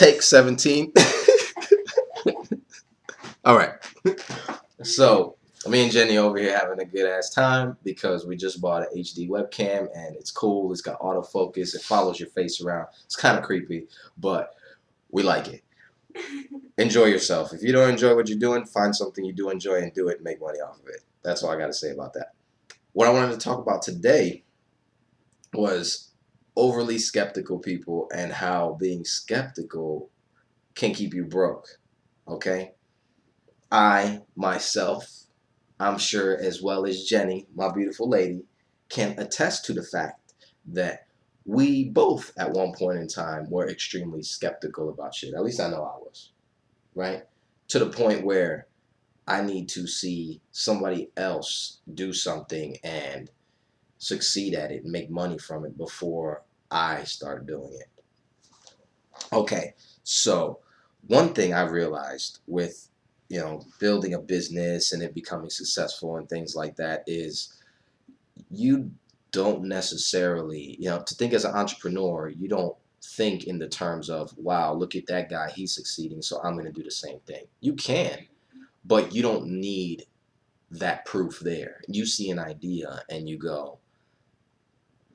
Take 17. All right. So me and Jenny over here having a good ass time because we just bought an HD webcam and it's cool. It's got autofocus. It follows your face around. It's kind of creepy, but we like it. Enjoy yourself. If you don't enjoy what you're doing, find something you do enjoy and do it and make money off of it. That's all I got to say about that. What I wanted to talk about today was overly skeptical people and how being skeptical can keep you broke. Okay? I, myself, I'm sure as well as Jenny, my beautiful lady, can attest to the fact that we both at one point in time were extremely skeptical about shit. At least I know I was, right? To the point where I need to see somebody else do something and succeed at it and make money from it before I start doing it. Okay, so one thing I realized with building a business and it becoming successful and things like that is you don't necessarily, to think as an entrepreneur, you don't think in the terms of, wow, look at that guy, he's succeeding, so I'm going to do the same thing. You can, but you don't need that proof there. You see an idea and you go,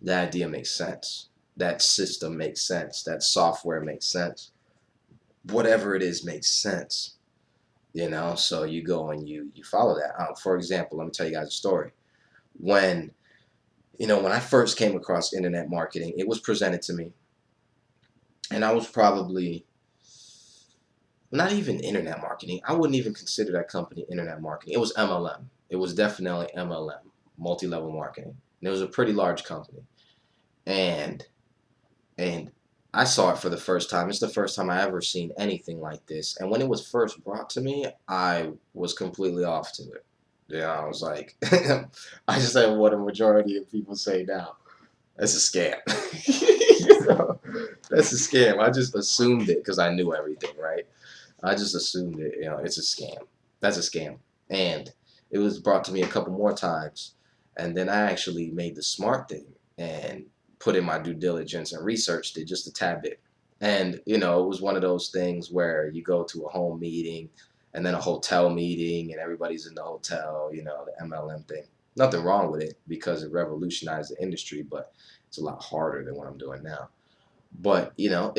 that idea makes sense. That system makes sense. That software makes sense. Whatever it is makes sense. So you go and you follow that. For example, let me tell you guys a story. When I first came across internet marketing, it was presented to me, and I was probably not even internet marketing. I wouldn't even consider that company internet marketing. It was MLM. It was definitely MLM, multi-level marketing. And it was a pretty large company, and I saw it for the first time. It's the first time I ever seen anything like this. And when it was first brought to me, I was completely off to it. I was like, I just said what a majority of people say now. That's a scam. That's a scam. I just assumed it because I knew everything, right? I just assumed it. It's a scam. That's a scam. And it was brought to me a couple more times. And then I actually made the smart thing and put in my due diligence and researched it just a tad bit. And, it was one of those things where you go to a home meeting and then a hotel meeting and everybody's in the hotel, the MLM thing. Nothing wrong with it because it revolutionized the industry, but it's a lot harder than what I'm doing now. But, you go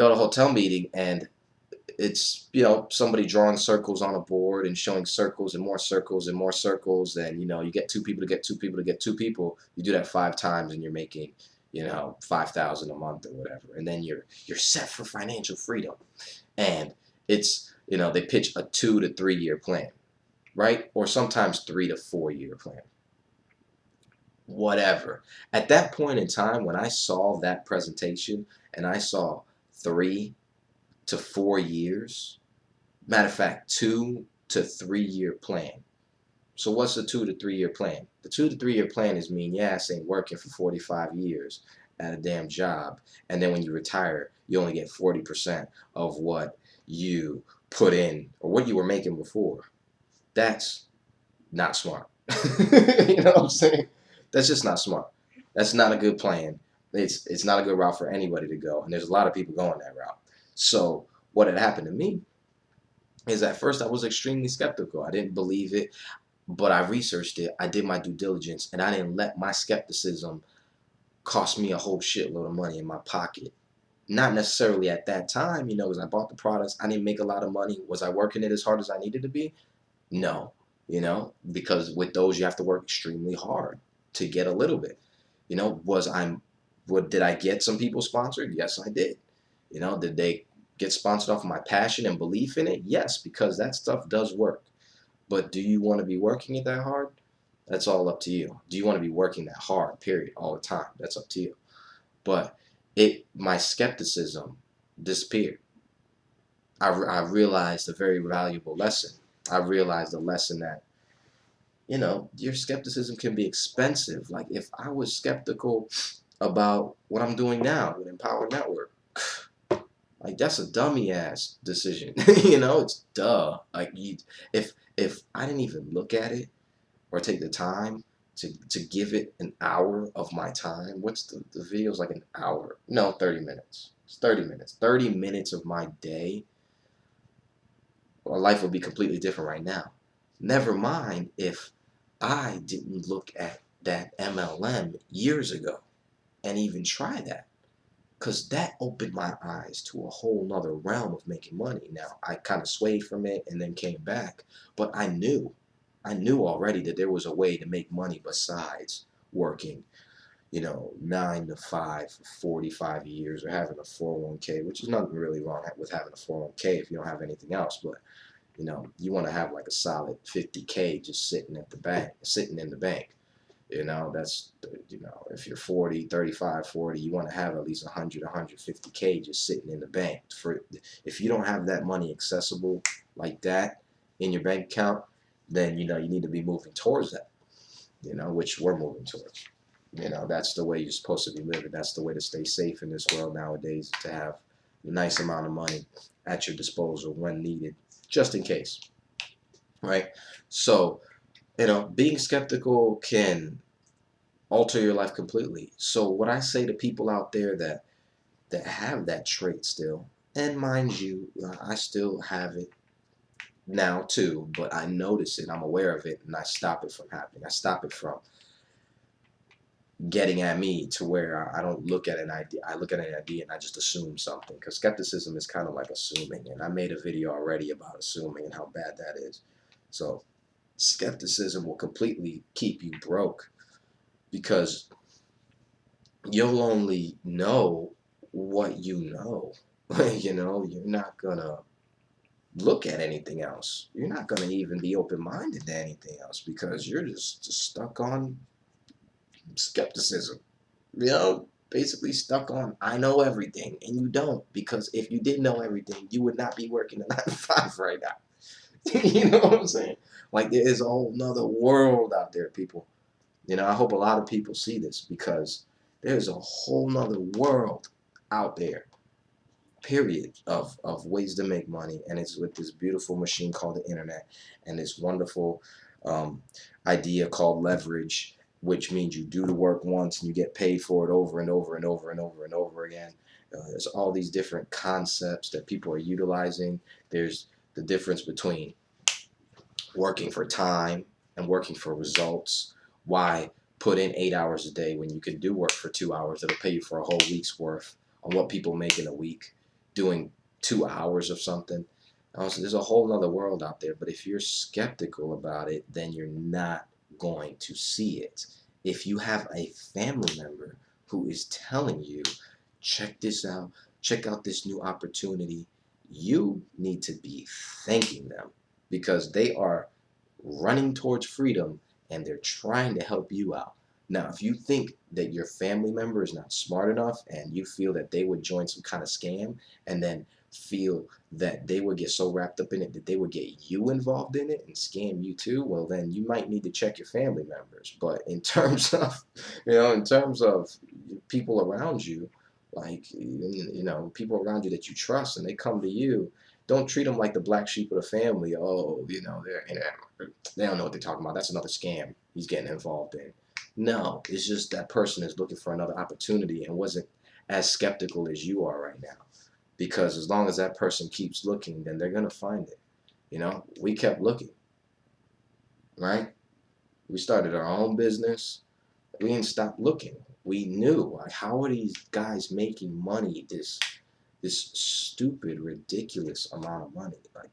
to a hotel meeting and it's somebody drawing circles on a board and showing circles and more circles and more circles, and you get two people to get two people to get two people. You do that 5 times and you're making 5,000 a month or whatever, and then you're set for financial freedom. And it's they pitch a 2 to 3 year plan, right? Or sometimes 3 to 4 year plan, whatever. At that point in time when I saw that presentation and I saw 3 to 4 years. Matter of fact, 2 to 3 year plan. So what's the 2 to 3 year plan? The 2 to 3 year plan is mean your ass ain't working for 45 years at a damn job, and then when you retire, you only get 40% of what you put in or what you were making before. That's not smart. You know what I'm saying? That's just not smart. That's not a good plan. It's not a good route for anybody to go, and there's a lot of people going that route. So what had happened to me is at first I was extremely skeptical. I didn't believe it, but I researched it. I did my due diligence, and I didn't let my skepticism cost me a whole shitload of money in my pocket. Not necessarily at that time, because I bought the products. I didn't make a lot of money. Was I working it as hard as I needed to be? No, because with those you have to work extremely hard to get a little bit. Did I get some people sponsored? Yes, I did. Did they get sponsored off of my passion and belief in it? Yes, because that stuff does work. But do you want to be working it that hard? That's all up to you. Do you want to be working that hard, period, all the time? That's up to you. But my skepticism disappeared. I realized a very valuable lesson. I realized a lesson that, your skepticism can be expensive. Like if I was skeptical about what I'm doing now with Empower Network, like that's a dummy ass decision. It's duh. Like if I didn't even look at it or take the time to give it an hour of my time, what's the video's like an hour? No, 30 minutes. It's 30 minutes. 30 minutes of my day, well, life would be completely different right now. Never mind if I didn't look at that MLM years ago and even try that. Because that opened my eyes to a whole nother realm of making money. Now, I kind of swayed from it and then came back, but I knew already that there was a way to make money besides working, 9 to 5 for 45 years or having a 401k, which is nothing really wrong with having a 401k if you don't have anything else. But, you want to have like a solid 50k just sitting in the bank. That's, if you're 40, 35, 40, you want to have at least 100, 150k just sitting in the bank. If you don't have that money accessible like that in your bank account, then, you need to be moving towards that, which we're moving towards. That's the way you're supposed to be living. That's the way to stay safe in this world nowadays, to have a nice amount of money at your disposal when needed, just in case, right? So, being skeptical can alter your life completely. So what I say to people out there that have that trait still, and mind you, I still have it now too, but I notice it, I'm aware of it, and I stop it from happening. I stop it from getting at me to where I don't look at an idea. I look at an idea and I just assume something, because skepticism is kind of like assuming, and I made a video already about assuming and how bad that is. So skepticism will completely keep you broke, because you'll only know what you know. You're not gonna look at anything else. You're not gonna even be open-minded to anything else, because you're just stuck on skepticism. Basically stuck on I know everything, and you don't, because if you did know everything, you would not be working a 9 to 5 right now. You know what I'm saying? Like, there is a whole nother world out there, people. I hope a lot of people see this, because there's a whole nother world out there, period, of ways to make money. And it's with this beautiful machine called the internet, and this wonderful um, idea called leverage, which means you do the work once and you get paid for it over and over and over and over and over again. There's all these different concepts that people are utilizing. There's the difference between working for time and working for results. Why put in 8 hours a day when you can do work for 2 hours that'll pay you for a whole week's worth on what people make in a week doing 2 hours of something? So there's a whole other world out there, but if you're skeptical about it, then you're not going to see it. If you have a family member who is telling you, check this out, check out this new opportunity, you need to be thanking them, because they are running towards freedom and they're trying to help you out. Now, if you think that your family member is not smart enough and you feel that they would join some kind of scam, and then feel that they would get so wrapped up in it that they would get you involved in it and scam you too, well, then you might need to check your family members. But in terms of, people around you, like, people around you that you trust and they come to you, don't treat them like the black sheep of the family. Oh, they don't know what they're talking about. That's another scam he's getting involved in. No, it's just that person is looking for another opportunity and wasn't as skeptical as you are right now. Because as long as that person keeps looking, then they're going to find it. We kept looking, right? We started our own business. We didn't stop looking. We knew, like, how are these guys making money, this stupid, ridiculous amount of money? Like,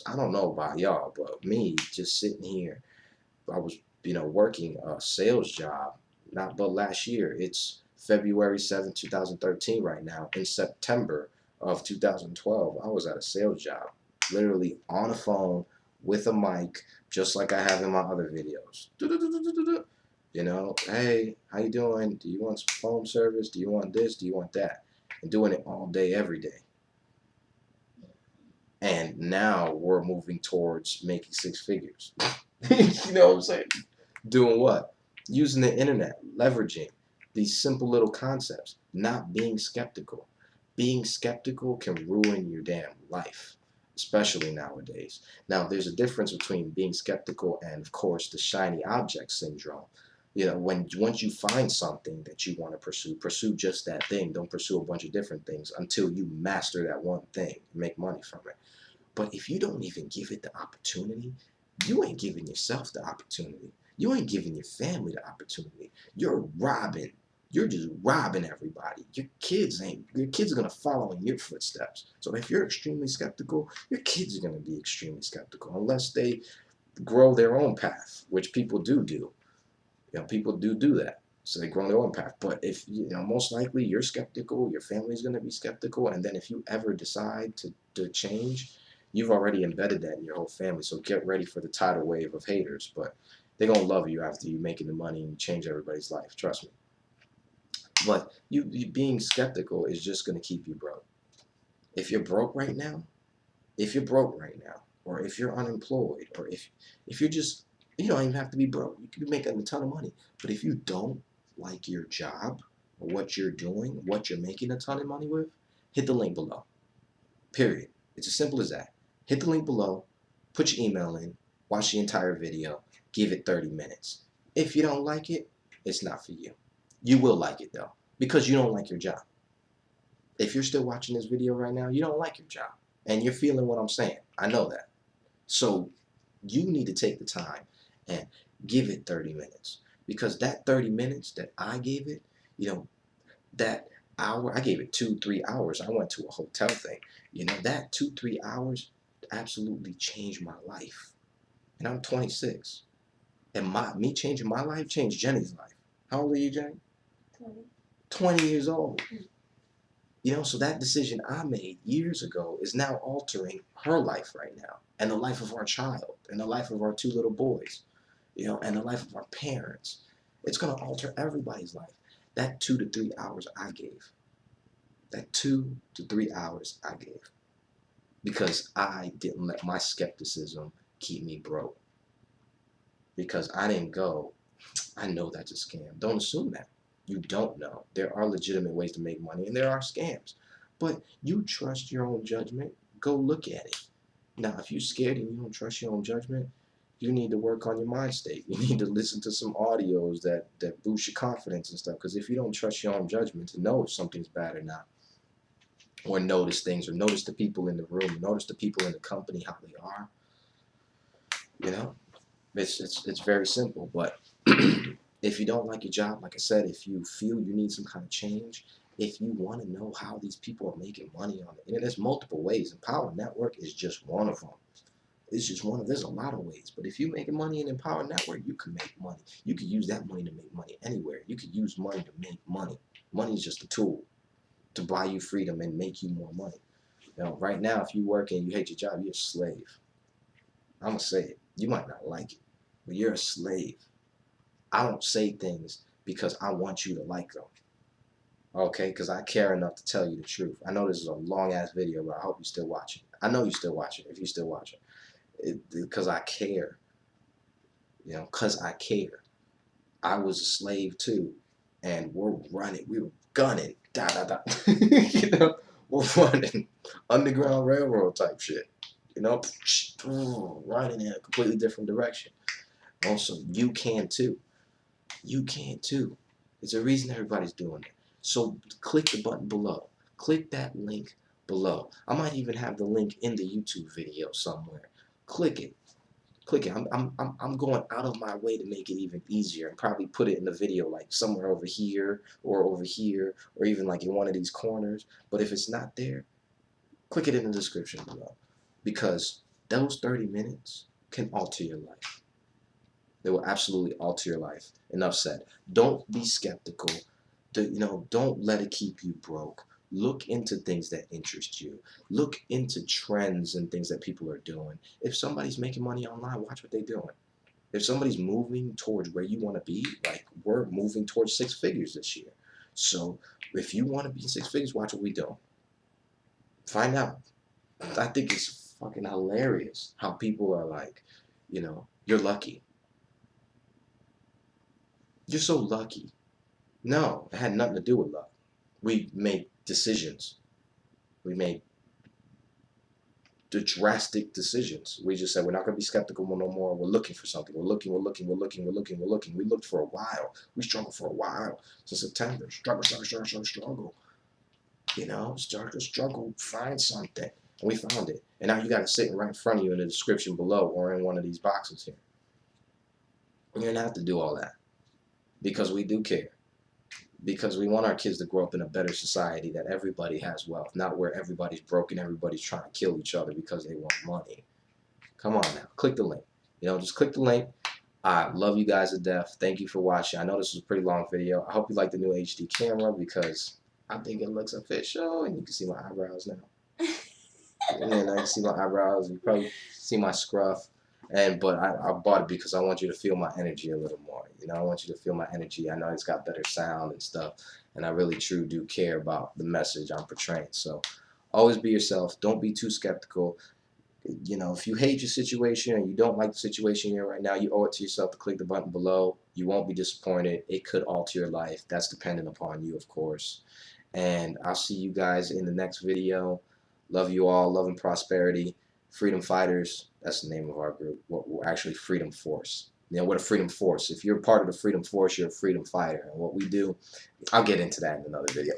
I don't know about y'all, but me, just sitting here, I was, working a sales job, not but last year. It's February 7th, 2013 right now. In September of 2012, I was at a sales job, literally on a phone with a mic, just like I have in my other videos. Hey, how you doing? Do you want some phone service? Do you want this? Do you want that? And doing it all day, every day. And now we're moving towards making 6 figures. You know what I'm saying? Doing what? Using the internet, leveraging these simple little concepts, not being skeptical. Being skeptical can ruin your damn life, especially nowadays. Now, there's a difference between being skeptical and, of course, the shiny object syndrome. You know, once you find something that you want to pursue just that thing. Don't pursue a bunch of different things until you master that one thing and make money from it. But if you don't even give it the opportunity, you ain't giving yourself the opportunity. You ain't giving your family the opportunity. You're robbing. You're just robbing everybody. Your kids are gonna follow in your footsteps. So if you're extremely skeptical, your kids are gonna be extremely skeptical unless they grow their own path, which people do. You know, people do that. So they grow their own path. But if most likely you're skeptical, your family's gonna be skeptical, and then if you ever decide to change, you've already embedded that in your whole family. So get ready for the tidal wave of haters. But they're gonna love you after you making the money and change everybody's life. Trust me. But you being skeptical is just gonna keep you broke. If you're broke right now, if you're broke right now, or if you're unemployed, or if you're just, you don't even have to be broke. You could be making a ton of money. But if you don't like your job or what you're doing, what you're making a ton of money with, hit the link below. Period. It's as simple as that. Hit the link below, put your email in, watch the entire video, give it 30 minutes. If you don't like it, it's not for you. You will like it though, because you don't like your job. If you're still watching this video right now, you don't like your job. And you're feeling what I'm saying. I know that. So you need to take the time and give it 30 minutes. Because that 30 minutes that I gave it, that hour, I gave it 2-3 hours. I went to a hotel thing. That 2-3 hours absolutely changed my life. And I'm 26. And me changing my life changed Jenny's life. How old are you, Jenny? 20. 20 years old. So that decision I made years ago is now altering her life right now, and the life of our child, and the life of our 2 little boys, and the life of our parents. It's going to alter everybody's life. That 2 to 3 hours I gave. That 2 to 3 hours I gave. Because I didn't let my skepticism keep me broke. Because I didn't go, I know that's a scam. Don't assume that. You don't know. There are legitimate ways to make money, and there are scams. But you trust your own judgment, go look at it. Now, if you're scared and you don't trust your own judgment, you need to work on your mind state. You need to listen to some audios that boost your confidence and stuff. Because if you don't trust your own judgment to know if something's bad or not, or notice things, or notice the people in the room, notice the people in the company, how they are, it's very simple. But if you don't like your job, like I said, if you feel you need some kind of change, if you want to know how these people are making money on the internet, there's multiple ways. Empower Network is just one of them. It's just there's a lot of ways. But if you're making money in Empower Network, you can make money. You can use that money to make money anywhere. You could use money to make money. Money is just a tool to buy you freedom and make you more money. Right now, if you work and you hate your job, you're a slave. I'm going to say it. You might not like it, but you're a slave. I don't say things because I want you to like them. Okay? Because I care enough to tell you the truth. I know this is a long-ass video, but I hope you're still watching. I know you're still watching, if you're still watching. Because I care. Because I care. I was a slave too. And we're running. We were gunning. Da, da, da. We're running. Underground Railroad type shit. Running in a completely different direction. Also, you can too. You can too. There's a reason everybody's doing it. So click the button below. Click that link below. I might even have the link in the YouTube video somewhere. Click it. Click it. I'm going out of my way to make it even easier and probably put it in the video like somewhere over here, or even like in one of these corners. But if it's not there, click it in the description below. Because those 30 minutes can alter your life. They will absolutely alter your life. Enough said. Don't be skeptical. Don't let it keep you broke. Look into things that interest you. Look into trends and things that people are doing. If somebody's making money online, watch what they're doing. If somebody's moving towards where you want to be, like we're moving towards 6 figures this year. So if you want to be 6 figures, watch what we do. Find out. I think it's fucking hilarious how people are like, you're lucky. You're so lucky. No, it had nothing to do with luck. We made decisions. We made the drastic decisions. We just said we're not going to be skeptical no more. We're looking for something. We're looking. We looked for a while. We struggled for a while since September. Struggle. You know, struggle, find something. And we found it. And now you got it sitting right in front of you in the description below or in one of these boxes here. And you're going to have to do all that because we do care. Because we want our kids to grow up in a better society that everybody has wealth, not where everybody's broken, everybody's trying to kill each other because they want money. Come on now, click the link. You know, just click the link. I love you guys to death. Thank you for watching. I know this was a pretty long video. I hope you like the new HD camera because I think it looks official, and you can see my eyebrows now. And then I can see my eyebrows. You probably see my scruff. But I bought it because I want you to feel my energy a little more. You know, I want you to feel my energy. I know it's got better sound and stuff, and I really truly do care about the message I'm portraying. So always be yourself. Don't be too skeptical. You know, if you hate your situation and you don't like the situation you're in right now, you owe it to yourself to click the button below. You won't be disappointed. It could alter your life. That's dependent upon you, of course. And I'll see you guys in the next video. Love you all. Love and prosperity. Freedom Fighters, that's the name of our group. We're actually Freedom Force. You know, we're a Freedom Force. If you're part of the Freedom Force, you're a freedom fighter. And what we do, I'll get into that in another video.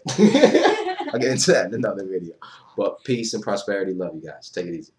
I'll get into that in another video. But peace and prosperity. Love you guys. Take it easy.